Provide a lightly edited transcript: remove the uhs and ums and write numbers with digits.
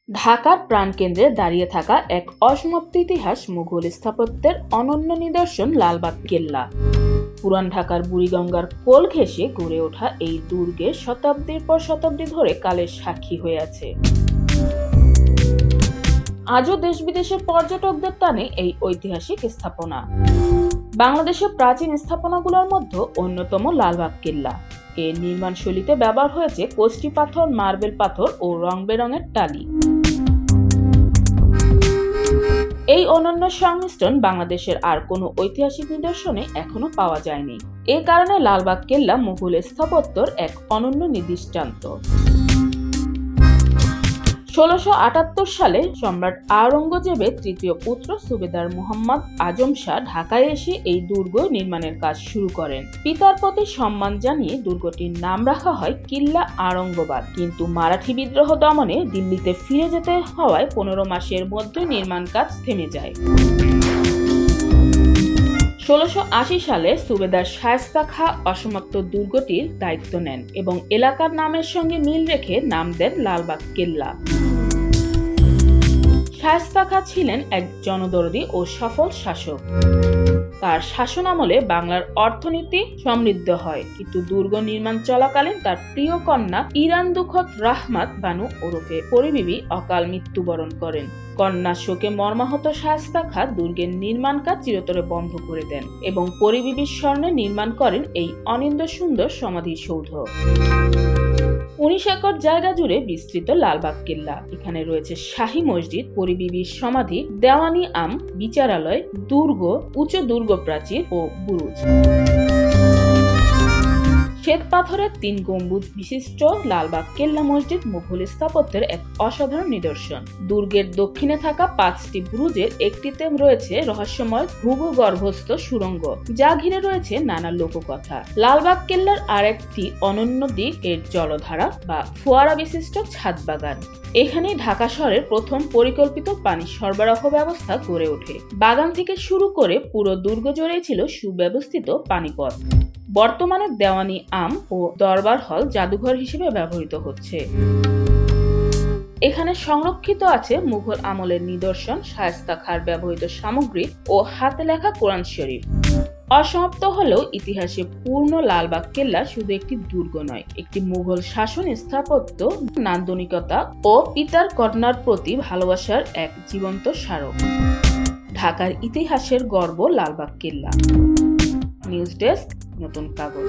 ঢাকার প্রাণকেন্দ্রে দাঁড়িয়ে থাকা এক অসমাপ্ত ইতিহাস মুঘল স্থাপত্যের অনন্য নিদর্শন লালবাগ কেল্লা। পুরান ঢাকার বুড়িগঙ্গার কোল ঘেঁষে গড়ে ওঠা এই দুর্গে শতাব্দীর পর শতাব্দী ধরে কালের সাক্ষী হয়ে আছে। আজও দেশ বিদেশের পর্যটকদের টানে এই ঐতিহাসিক স্থাপনা। বাংলাদেশের প্রাচীন স্থাপনাগুলোর মধ্যে অন্যতম লালবাগ কেল্লা। এর নির্মাণ শৈলীতে ব্যবহার হয়েছে কষ্টি পাথর, মার্বেল পাথর ও রং বেরঙের টালি। এই অনন্য সংমিশ্রণ বাংলাদেশের আর কোনো ঐতিহাসিক নিদর্শনে এখনো পাওয়া যায়নি। এ কারণে লালবাগ কেল্লা মুঘল স্থাপত্যর এক অনন্য নিদৃষ্টান্ত। ১৬৭৮ সালে সম্রাট আওরঙ্গজেবের তৃতীয় পুত্র সুবেদার মুহাম্মদ আজম শাহ ঢাকায় এসে এই দুর্গ নির্মাণের কাজ শুরু করেন। পিতার প্রতি সম্মান জানিয়ে দুর্গটির নাম রাখা হয় কিল্লা আওরঙ্গাবাদ। কিন্তু মারাঠি বিদ্রোহ দমনে দিল্লিতে ফিরে যেতে হওয়ায় ১৫ মাসের মধ্যে নির্মাণ কাজ থেমে যায়। ১৬৮০ সালে সুবেদার শায়েস্তা খাঁ অসমাপ্ত দুর্গটির দায়িত্ব নেন এবং এলাকার নামের সঙ্গে মিল রেখে নাম দেন লালবাগ কেল্লা। শায়েস্তা খাঁ ছিলেন এক জনদরদী ও সফল শাসক। তার শাসনামলে বাংলার অর্থনীতি সমৃদ্ধ হয়, কিন্তু দুর্গ নির্মাণ চলাকালীন তার প্রিয় কন্যা ইরান দুখত রাহমাত বানু ওরফে পরিবিবি অকাল মৃত্যুবরণ করেন। কন্যা শোকে মর্মাহত শায়েস্তা খাঁ দুর্গের নির্মাণ কাজ চিরতরে বন্ধ করে দেন এবং পরিবিবির স্মরণে নির্মাণ করেন এই অনিন্দ্য সুন্দর সমাধিসৌধ। ১৯ একর জায়গা জুড়ে বিস্তৃত লালবাগ কেল্লা। এখানে রয়েছে শাহী মসজিদ, পরিবিবির সমাধি, দেওয়ানি আম, বিচারালয়, দুর্গ, উঁচু দুর্গ প্রাচীর ও বুরুজ। শ্বেত পাথরের ৩ গম্বুজ বিশিষ্ট লালবাগ কেল্লা মসজিদ মুঘল স্থাপত্যের এক অসাধারণ নিদর্শন। দুর্গের দক্ষিণে থাকা ৫টি বুরুজের একটিতে রয়েছে রহস্যময় ভূগর্ভস্থ সুড়ঙ্গ, যা ঘিরে রয়েছে নানা লোককথা। লালবাগ কেল্লার আরেকটি অনন্য দিক এর জলধারা বা ফোয়ারা বিশিষ্ট ছাদ বাগান। এখানেই ঢাকা শহরের প্রথম পরিকল্পিত পানি সরবরাহ ব্যবস্থা গড়ে ওঠে। বাগান থেকে শুরু করে পুরো দুর্গ জুড়েই ছিল সুব্যবস্থিত পানিপথ। বর্তমানে দেওয়ানি আম ও দরবার হল জাদুঘর হিসেবে ব্যবহৃত হচ্ছে। এখানে সংরক্ষিত আছে মুঘল আমলের নিদর্শন, শায়েস্তা খাঁর ব্যবহৃত সামগ্রী ও হাতে লেখা কোরআন শরীফ। অসমাপ্ত হলেও ইতিহাসে পূর্ণ লালবাগ কেল্লা শুধু একটি দুর্গ নয়, একটি মুঘল শাসন, স্থাপত্য, নান্দনিকতা ও পিতার কন্যার প্রতি ভালোবাসার এক জীবন্ত স্মারক। ঢাকার ইতিহাসের গর্ব লালবাগ কেল্লা। নিউজ ডেস্ক, নতুন কাগজ।